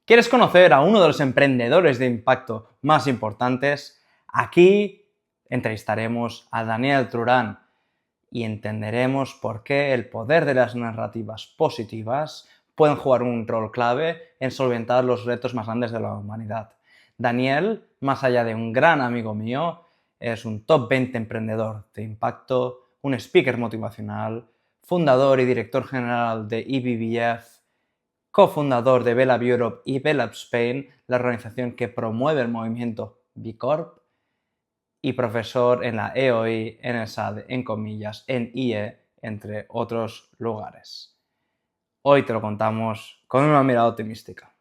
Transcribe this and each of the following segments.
¿Quieres conocer a uno de los emprendedores de impacto más importantes? Aquí entrevistaremos a Daniel Trurán y entenderemos por qué el poder de las narrativas positivas pueden jugar un rol clave en solventar los retos más grandes de la humanidad. Daniel, más allá de un gran amigo mío, es un top 20 emprendedor de impacto, un speaker motivacional, fundador y director general de EBBF, cofundador de Bellab Europe y Bellab Spain, la organización que promueve el movimiento B Corp, y profesor en la EOI, en el SAD, en comillas, en IE, entre otros lugares. Hoy te lo contamos con una mirada optimística.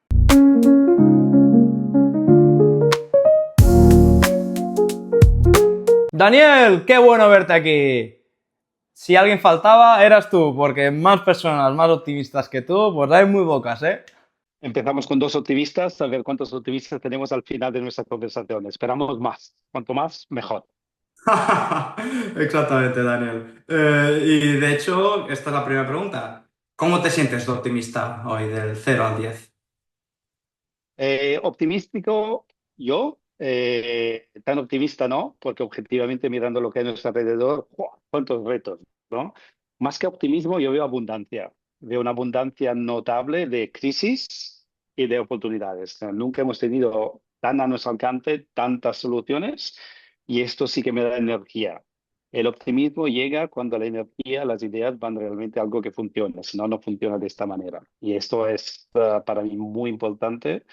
Daniel, qué bueno verte aquí. Si alguien faltaba, eras tú, porque más personas más optimistas que tú, pues hay muy pocas, ¿eh? Empezamos con dos optimistas, a ver cuántos optimistas tenemos al final de nuestra conversación. Esperamos más. Cuanto más, mejor. Exactamente, Daniel. Y de hecho, esta es la primera pregunta. ¿Cómo te sientes de optimista hoy, del 0 al 10? Optimístico, yo, tan optimista no, porque objetivamente mirando lo que hay a nuestro alrededor, ¡buah! Cuántos retos, ¿no? Más que optimismo, yo veo abundancia. Veo una abundancia notable de crisis y de oportunidades. O sea, nunca hemos tenido tan a nuestro alcance tantas soluciones y esto sí que me da energía. El optimismo llega cuando la energía, las ideas van realmente a algo que funcione, si no, no funciona de esta manera. Y esto es para mí muy importante,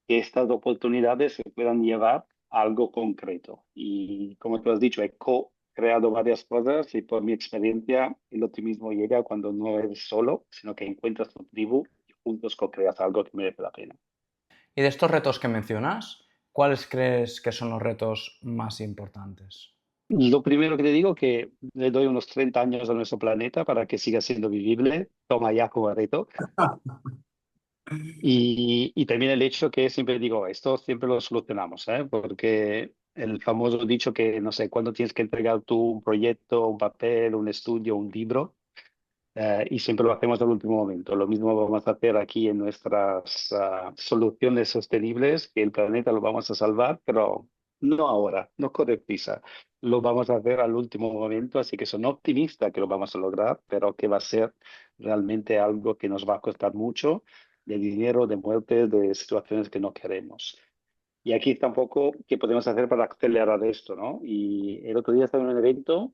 que estas oportunidades se puedan llevar a algo concreto. Y como tú has dicho, he co-creado varias cosas y por mi experiencia el optimismo llega cuando no eres solo, sino que encuentras tu tribu y juntos co-creas algo que merece la pena. Y de estos retos que mencionas, ¿cuáles crees que son los retos más importantes? Lo primero que te digo que le doy unos 30 años a nuestro planeta para que siga siendo vivible. Toma ya como reto. Y también el hecho que siempre digo, esto siempre lo solucionamos, ¿eh? Porque el famoso dicho que, no sé, cuándo tienes que entregar tú un proyecto, un papel, un estudio, un libro, y siempre lo hacemos al último momento. Lo mismo vamos a hacer aquí en nuestras soluciones sostenibles, que el planeta lo vamos a salvar, pero no ahora, no corre prisa. Lo vamos a hacer al último momento, así que soy optimista que lo vamos a lograr, pero que va a ser realmente algo que nos va a costar mucho de dinero, de muerte, de situaciones que no queremos. Y aquí tampoco qué podemos hacer para acelerar esto, ¿no? Y el otro día estaba en un evento.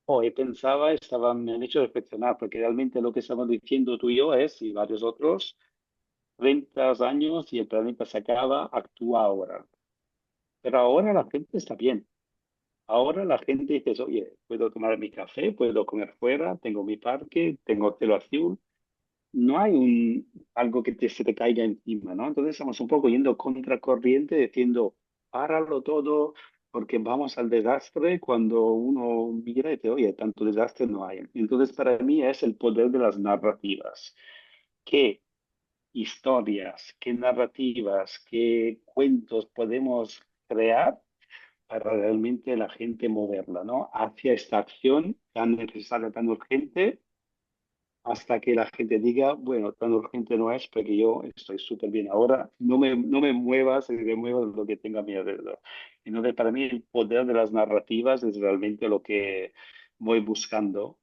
Hoy pensaba, me han hecho reflexionar, porque realmente lo que estamos diciendo tú y yo es, y varios otros, 30 años y el planeta se acaba, actúa ahora. Pero ahora la gente está bien. Ahora la gente dice, oye, puedo tomar mi café, puedo comer fuera, tengo mi parque, tengo cielo azul. No hay algo que se te caiga encima, ¿no? Entonces estamos un poco yendo contracorriente, diciendo, páralo todo, porque vamos al desastre cuando uno mira y dice, oye, tanto desastre no hay. Entonces, para mí es el poder de las narrativas. ¿Qué historias, qué narrativas, qué cuentos podemos crear para realmente la gente moverla, ¿no? Hacia esta acción tan necesaria, tan urgente, hasta que la gente diga, bueno, tan urgente no es porque yo estoy súper bien ahora, no me muevas y me muevas lo que tenga a mi alrededor. Entonces, para mí el poder de las narrativas es realmente lo que voy buscando.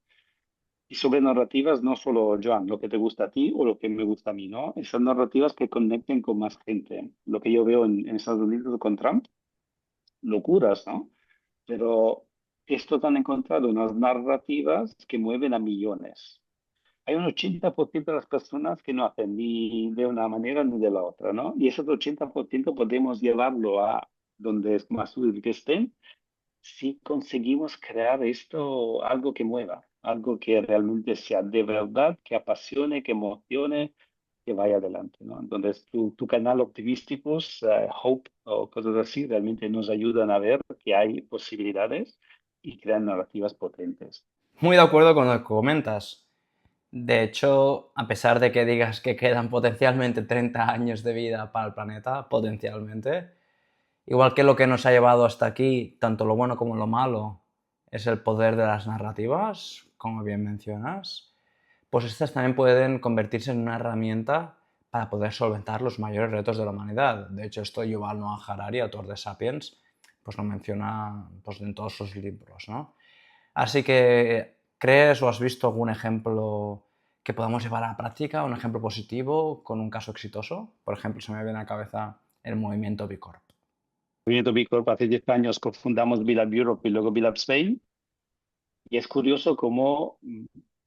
Y sobre narrativas, no solo, Joan, lo que te gusta a ti o lo que me gusta a mí, ¿no? Esas narrativas que conecten con más gente. Lo que yo veo en Estados Unidos con Trump, locuras, ¿no? Pero estos han encontrado unas narrativas que mueven a millones. Hay un 80% de las personas que no hacen ni de una manera ni de la otra, ¿no? Y ese 80% podemos llevarlo a donde es más útil que estén si conseguimos crear esto, algo que mueva, algo que realmente sea de verdad, que apasione, que emocione, que vaya adelante, ¿no? Entonces, tu canal Optimisticos, Hope o cosas así, realmente nos ayudan a ver que hay posibilidades y crean narrativas potentes. Muy de acuerdo con lo que comentas. De hecho, a pesar de que digas que quedan potencialmente 30 años de vida para el planeta, potencialmente, igual que lo que nos ha llevado hasta aquí, tanto lo bueno como lo malo, es el poder de las narrativas, como bien mencionas, pues estas también pueden convertirse en una herramienta para poder solventar los mayores retos de la humanidad. De hecho, esto Yuval Noah Harari, autor de Sapiens, pues lo menciona pues, en todos sus libros, ¿no? Así que, ¿crees o has visto algún ejemplo que podamos llevar a la práctica, un ejemplo positivo con un caso exitoso? Por ejemplo, se me viene a la cabeza el movimiento B Corp. Movimiento B Corp, hace 10 años cofundamos Bilab Europe y luego Bilab Spain. Y es curioso cómo,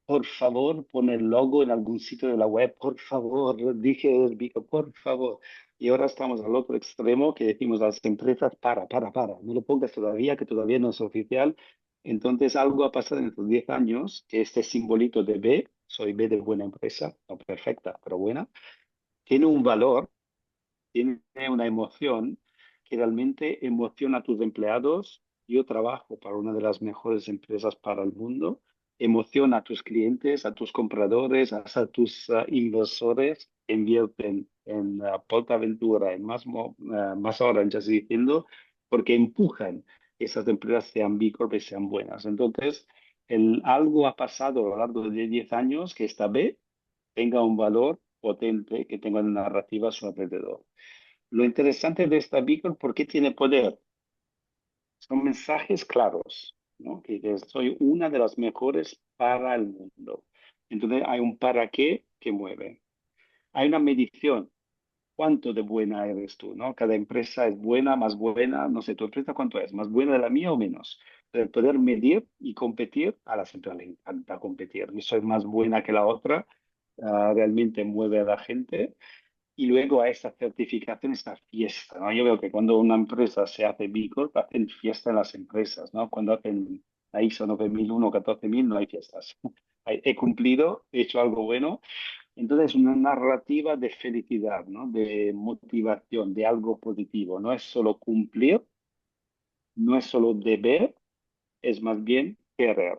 por favor, pone el logo en algún sitio de la web, por favor, dije Vico, por favor. Y ahora estamos al otro extremo que decimos a las empresas, para, no lo pongas todavía, que todavía no es oficial. Entonces algo ha pasado en estos 10 años, que este simbolito de B, soy B de buena empresa, no perfecta, pero buena, tiene un valor, tiene una emoción que realmente emociona a tus empleados. Yo trabajo para una de las mejores empresas para el mundo. Emociona a tus clientes, a tus compradores, a tus inversores que invierten en Portaventura, en más Orange, así diciendo, porque empujan que esas empresas sean B Corp y sean buenas. Entonces, algo ha pasado a lo largo de 10 años que esta B tenga un valor potente, que tenga una narrativa a su alrededor. Lo interesante de esta beacon, ¿por qué tiene poder? Son mensajes claros, ¿no? Que soy una de las mejores para el mundo. Entonces hay un para qué que mueve. Hay una medición. ¿Cuánto de buena eres tú, no? Cada empresa es buena, más buena, no sé, ¿tu empresa cuánto es? ¿Más buena de la mía o menos? Pero poder medir y competir, a la gente le encanta competir. Yo soy más buena que la otra, realmente mueve a la gente. Y luego a esta certificación, esta fiesta, ¿no? Yo veo que cuando una empresa se hace B Corp, hacen fiesta en las empresas, ¿no? Cuando hacen la ISO 9001, 14000, no hay fiestas. He cumplido, he hecho algo bueno. Entonces, es una narrativa de felicidad, ¿no? De motivación, de algo positivo. No es solo cumplir, no es solo deber, es más bien querer.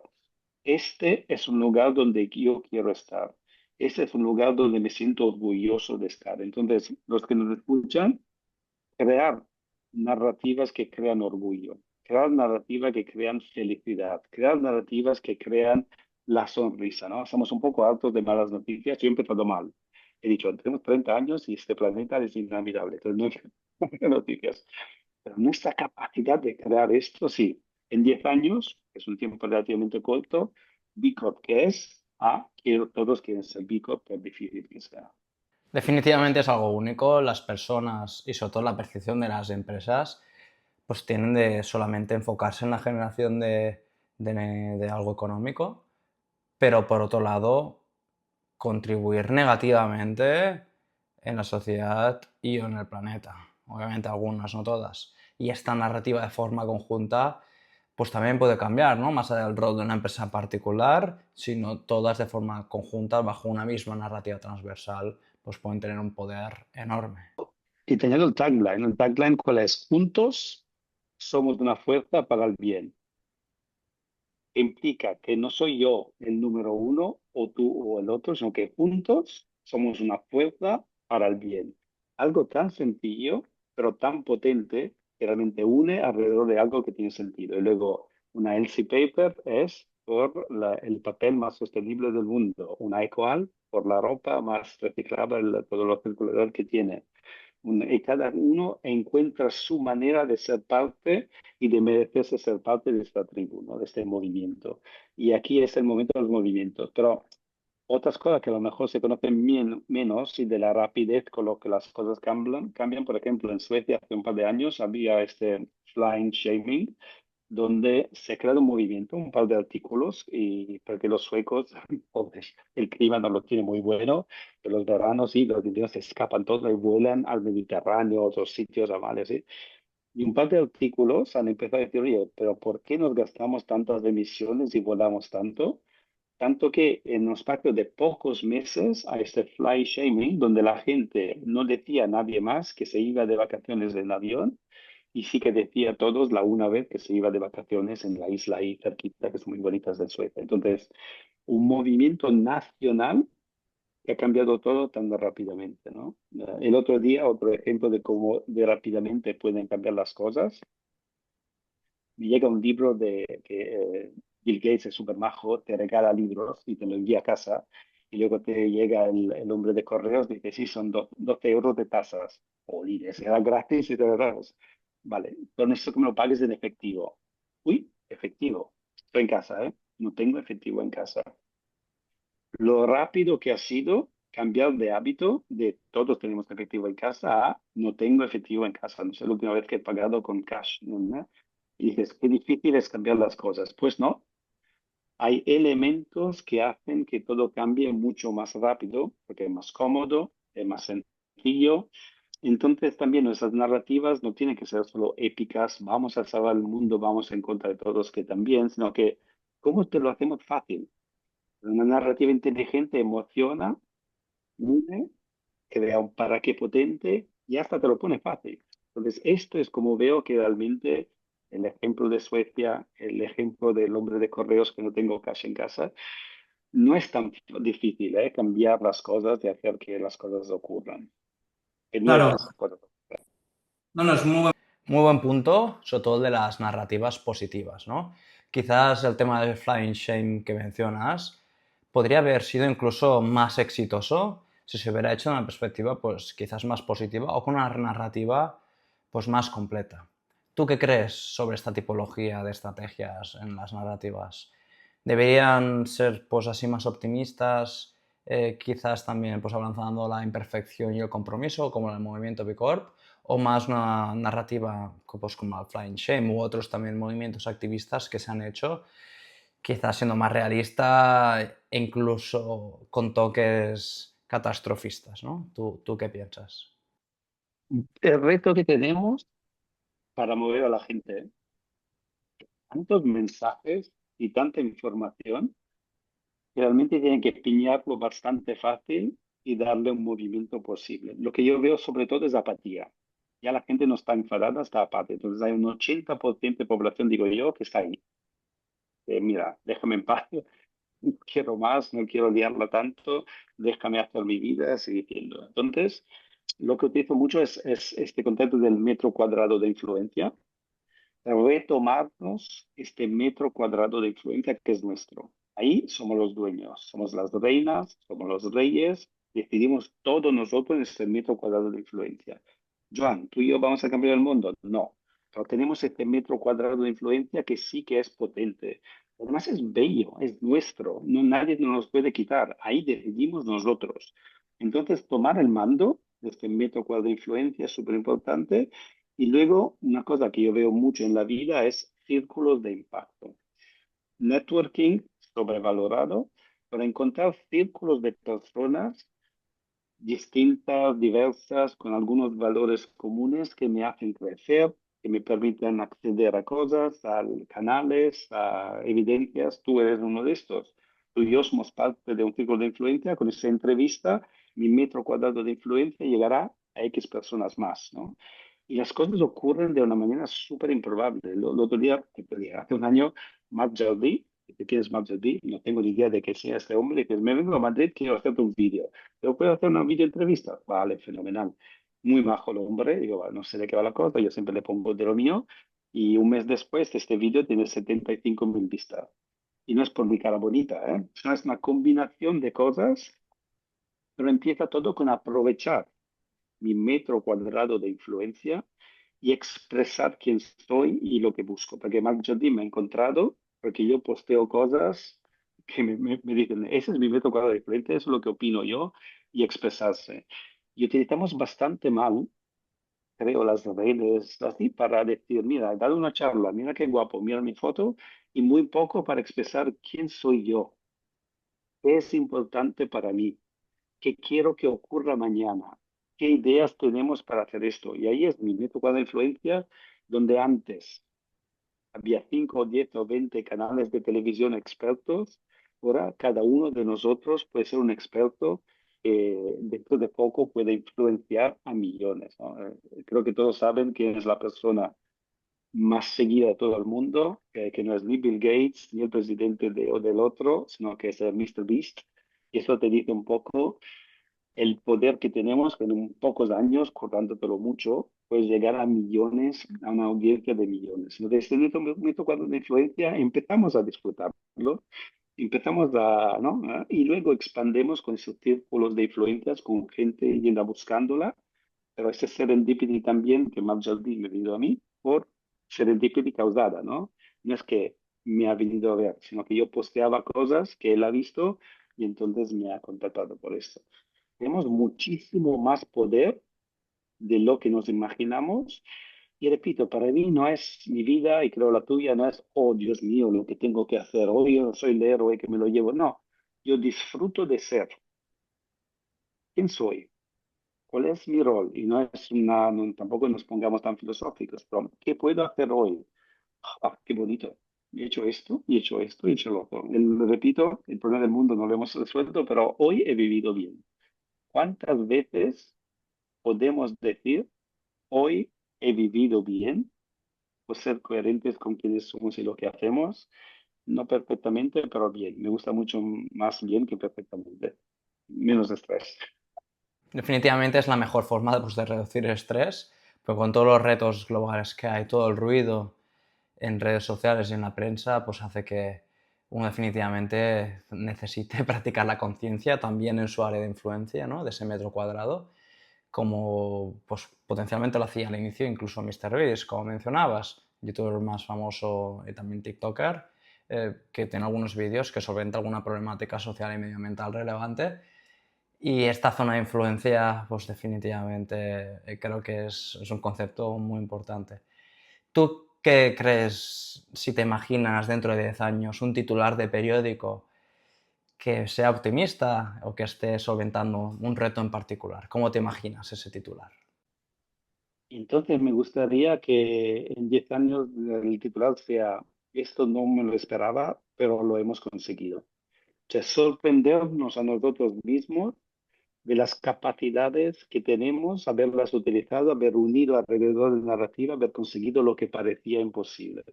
Este es un lugar donde yo quiero estar. Este es un lugar donde me siento orgulloso de estar. Entonces, los que nos escuchan, crear narrativas que crean orgullo, crear narrativas que crean felicidad, crear narrativas que crean la sonrisa, ¿no? Estamos un poco hartos de malas noticias. Yo he empezado mal. He dicho, tenemos 30 años y este planeta es inhabitable. Entonces, no hay buenas noticias. Pero nuestra capacidad de crear esto, sí, en 10 años, que es un tiempo relativamente corto, B Corp, ¿qué es? Todos quieren ser B Corp, por difícil que sea. Definitivamente es algo único. Las personas y sobre todo la percepción de las empresas pues tienen de solamente enfocarse en la generación de algo económico, pero por otro lado contribuir negativamente en la sociedad y en el planeta. Obviamente algunas, no todas. Y esta narrativa de forma conjunta pues también puede cambiar, ¿no? Más allá del rol de una empresa particular, sino todas de forma conjunta bajo una misma narrativa transversal, pues pueden tener un poder enorme. Y te añado el tagline. El tagline, ¿cuál es? Juntos somos una fuerza para el bien. Implica que no soy yo el número uno o tú o el otro, sino que juntos somos una fuerza para el bien. Algo tan sencillo, pero tan potente, que realmente une alrededor de algo que tiene sentido. Y luego, una LC Paper es por el papel más sostenible del mundo. Una Ecoal por la ropa más reciclable, todo lo circulador que tiene. Y cada uno encuentra su manera de ser parte y de merecerse ser parte de esta tribu, ¿no? De este movimiento. Y aquí es el momento de los movimientos. Pero otras cosas que a lo mejor se conocen menos y de la rapidez con lo que las cosas cambian. Por ejemplo, en Suecia hace un par de años había este flying shaming, donde se ha creado un movimiento, un par de artículos, y porque los suecos, pobres, el clima no lo tiene muy bueno, pero los veranos sí, los inviernos se escapan todos y vuelan al Mediterráneo, a otros sitios, a mares, ¿sí? Y un par de artículos han empezado a decir, oye, pero ¿por qué nos gastamos tantas emisiones y volamos tanto? Tanto que en un espacio de pocos meses a este fly shaming, donde la gente no decía a nadie más que se iba de vacaciones en avión, y sí que decía a todos la una vez que se iba de vacaciones en la isla ahí cerquita, que son muy bonitas de Suecia. Entonces, un movimiento nacional que ha cambiado todo tan rápidamente, ¿no? El otro día, otro ejemplo de cómo de rápidamente pueden cambiar las cosas, me llega un libro de que Bill Gates es súper majo, te regala libros y te lo envía a casa. Y luego te llega el hombre de correos, dice, sí, son 12 euros de tasas. Joder, era gratis y te lo damos. Vale, pero necesito que me lo pagues en efectivo. Uy, efectivo. Estoy en casa, ¿eh? No tengo efectivo en casa. Lo rápido que ha sido cambiar de hábito de todos tenemos efectivo en casa a no tengo efectivo en casa. No sé la última vez que he pagado con cash, ¿no? Y dices, qué difícil es cambiar las cosas. Pues no, hay elementos que hacen que todo cambie mucho más rápido, porque es más cómodo, es más sencillo. Entonces también nuestras narrativas no tienen que ser solo épicas, vamos a salvar el mundo, vamos en contra de todos, que también, sino que cómo te lo hacemos fácil. Una narrativa inteligente emociona, une, crea un para qué potente y hasta te lo pone fácil. Entonces, esto es como veo que realmente el ejemplo de Suecia, el ejemplo del hombre de correos que no tengo cash en casa, no es tan difícil, ¿eh? Cambiar las cosas y hacer que las cosas ocurran. Que Claro, nuevas cosas. no, no, es muy buen punto, sobre todo el de las narrativas positivas, ¿no? Quizás el tema del flying shame que mencionas podría haber sido incluso más exitoso si se hubiera hecho de una perspectiva, pues quizás más positiva o con una narrativa, pues más completa. ¿Tú qué crees sobre esta tipología de estrategias en las narrativas? ¿Deberían ser, pues así, más optimistas? Quizás también, pues avanzando la imperfección y el compromiso, como en el movimiento B Corp, o más una narrativa pues, como el Flying Shame u otros también movimientos activistas que se han hecho, quizás siendo más realista e incluso con toques catastrofistas, ¿no? ¿Tú qué piensas? El reto que tenemos para mover a la gente, ¿eh? Tantos mensajes y tanta información, que realmente tienen que piñarlo bastante fácil y darle un movimiento posible. Lo que yo veo sobre todo es apatía. Ya la gente no está enfadada, está apática. Entonces hay un 80% de población, digo yo, que está ahí. Mira, déjame en paz, no quiero más, no quiero liarla tanto, déjame hacer mi vida, seguir viendo. Entonces, lo que utilizo mucho es este concepto del metro cuadrado de influencia, retomarnos este metro cuadrado de influencia que es nuestro. Ahí somos los dueños, somos las reinas, somos los reyes, decidimos todos nosotros en este metro cuadrado de influencia. Joan, ¿tú y yo vamos a cambiar el mundo? No, pero tenemos este metro cuadrado de influencia que sí que es potente. Además es bello, es nuestro, no, nadie nos lo puede quitar. Ahí decidimos nosotros. Entonces, tomar el mando de este metro cuadrado de influencia es súper importante y luego, una cosa que yo veo mucho en la vida es círculos de impacto. Networking sobrevalorado, pero encontrar círculos de personas distintas, diversas, con algunos valores comunes que me hacen crecer, que me permiten acceder a cosas, a canales, a evidencias. Tú eres uno de estos. Tú y yo somos parte de un círculo de influencia. Con esta entrevista, mi metro cuadrado de influencia llegará a X personas más, ¿no? Y las cosas ocurren de una manera súper improbable. El otro día, hace un año, Mark Jardy, ¿quién es Mark Jardy? No tengo ni idea de qué sea este hombre, que me vengo a Madrid, quiero hacerte un vídeo. ¿Pero puedo hacer una videoentrevista? Vale, fenomenal. Muy majo el hombre, digo, "Vale, no sé de qué va la cosa, yo siempre le pongo de lo mío, y un mes después este vídeo tiene 75.000 vistas. Y no es por mi cara bonita, ¿eh? No, es una combinación de cosas, pero empieza todo con aprovechar mi metro cuadrado de influencia y expresar quién soy y lo que busco. Porque Mark Jody me ha encontrado porque yo posteo cosas que me dicen, ese es mi metro cuadrado de influencia, eso es lo que opino yo y expresarse. Y utilizamos bastante mal, creo, las redes así para decir, mira, he dado una charla, mira qué guapo, mira mi foto y muy poco para expresar quién soy yo, qué es importante para mí, qué quiero que ocurra mañana, qué ideas tenemos para hacer esto. Y ahí es mi método de influencia, donde antes había 5, 10 o 20 canales de televisión expertos, ahora cada uno de nosotros puede ser un experto que dentro de poco puede influenciar a millones, ¿no? Creo que todos saben quién es la persona más seguida de todo el mundo, que no es ni Bill Gates ni el presidente o del otro, sino que es el Mr. Beast. Y eso te dice un poco el poder que tenemos que en un pocos años, cortándotelo mucho, pues llegar a millones, a una audiencia de millones. Entonces, en este momento cuando de influencia empezamos a disfrutarlo empezamos ¿no? Y luego expandemos con esos círculos de influencias, con gente yendo buscándola, pero ese serendipity también que Mark me dio a mí por serendipity causada, ¿no? No es que me ha venido a ver, sino que yo posteaba cosas que él ha visto y entonces me ha contactado por esto. Tenemos muchísimo más poder de lo que nos imaginamos. Y repito, para mí no es mi vida y creo la tuya no es, oh Dios mío, lo que tengo que hacer. Hoy yo soy el héroe que me lo llevo. No, yo disfruto de ser. ¿Quién soy? ¿Cuál es mi rol? Y no es tampoco nos pongamos tan filosóficos, pero ¿qué puedo hacer hoy? Ah, qué bonito. He hecho esto, y he hecho esto, y he hecho lo otro. Repito, el problema del mundo no lo hemos resuelto, pero hoy he vivido bien. ¿Cuántas veces podemos decir, hoy he vivido bien? Pues ser coherentes con quienes somos y lo que hacemos, no perfectamente, pero bien. Me gusta mucho más bien que perfectamente. Menos estrés. Definitivamente es la mejor forma pues, de reducir el estrés, porque con todos los retos globales que hay, todo el ruido en redes sociales y en la prensa, pues hace que uno definitivamente necesite practicar la conciencia también en su área de influencia, ¿no? De ese metro cuadrado, como pues, potencialmente lo hacía al inicio incluso MrBeast, como mencionabas, youtuber más famoso y también tiktoker, que tiene algunos vídeos que solventa alguna problemática social y medioambiental relevante. Y esta zona de influencia, pues definitivamente creo que es un concepto muy importante. ¿Tú qué crees, si te imaginas dentro de 10 años, un titular de periódico que sea optimista o que esté solventando un reto en particular? ¿Cómo te imaginas ese titular? Entonces me gustaría que en 10 años el titular sea, esto no me lo esperaba, pero lo hemos conseguido. O sea, sorprendernos a nosotros mismos de las capacidades que tenemos, haberlas utilizado, haber unido alrededor de la narrativa, haber conseguido lo que parecía imposible.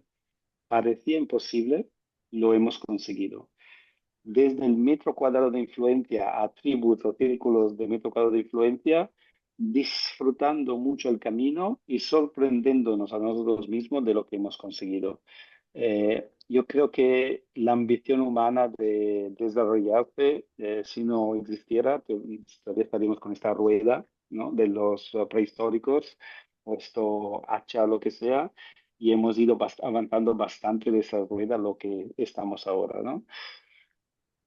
Parecía imposible, lo hemos conseguido. Desde el metro cuadrado de influencia a tribus o círculos de metro cuadrado de influencia, disfrutando mucho el camino y sorprendiéndonos a nosotros mismos de lo que hemos conseguido. Yo creo que la ambición humana de desarrollarse, si no existiera, todavía estaríamos con esta rueda, ¿no? De los prehistóricos, o esto hacha, lo que sea, y hemos ido avanzando bastante de esa rueda a lo que estamos ahora, ¿no?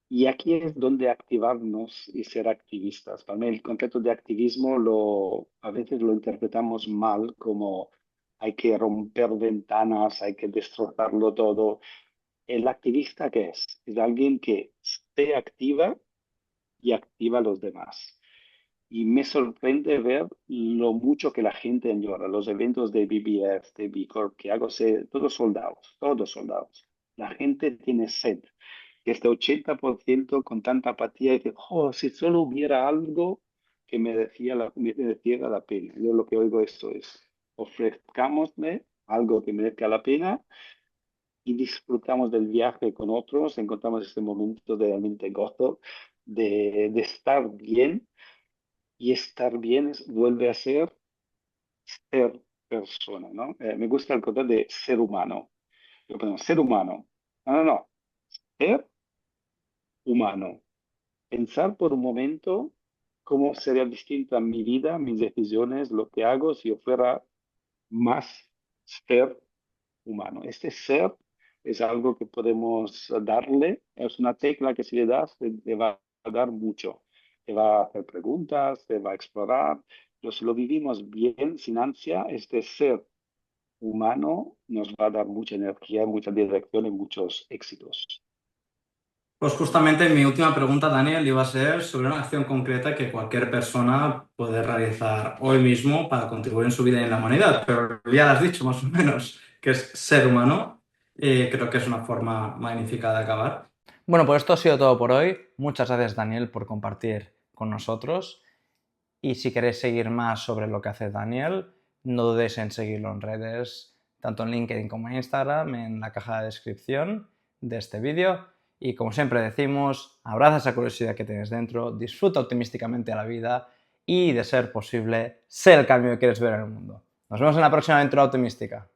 Y aquí es donde activarnos y ser activistas. Para mí el concepto de activismo a veces lo interpretamos mal como hay que romper ventanas, hay que destrozarlo todo. ¿El activista qué es? Es alguien que se activa y activa a los demás. Y me sorprende ver lo mucho que la gente añora. Los eventos de BBF, de B Corp que hago, todos soldados, todos soldados. La gente tiene sed. Que este 80% con tanta apatía dice, oh, si solo hubiera algo que mereciera la pena. Yo lo que oigo esto es, ofrezcámosle algo que merezca la pena y disfrutamos del viaje con otros, encontramos este momento de realmente gozo, de estar bien, y estar bien vuelve a ser persona, ¿no? Me gusta el concepto de ser humano. Yo pongo ser humano. No, no, no. Ser humano. Pensar por un momento cómo sería distinta mi vida, mis decisiones, lo que hago si yo fuera más ser humano. Este ser es algo que podemos darle, es una tecla que si le das, te va a dar mucho. Te va a hacer preguntas, te va a explorar. Pero si lo vivimos bien, sin ansia, este ser humano nos va a dar mucha energía, mucha dirección y muchos éxitos. Pues justamente mi última pregunta, Daniel, iba a ser sobre una acción concreta que cualquier persona puede realizar hoy mismo para contribuir en su vida y en la humanidad, pero ya lo has dicho más o menos, que es ser humano, y creo que es una forma magnífica de acabar. Bueno, pues esto ha sido todo por hoy. Muchas gracias, Daniel, por compartir con nosotros. Y si queréis seguir más sobre lo que hace Daniel, no dudéis en seguirlo en redes, tanto en LinkedIn como en Instagram, en la caja de descripción de este vídeo. Y como siempre decimos, abraza esa curiosidad que tienes dentro, disfruta optimísticamente de la vida y, de ser posible, sé el cambio que quieres ver en el mundo. Nos vemos en la próxima aventura optimística.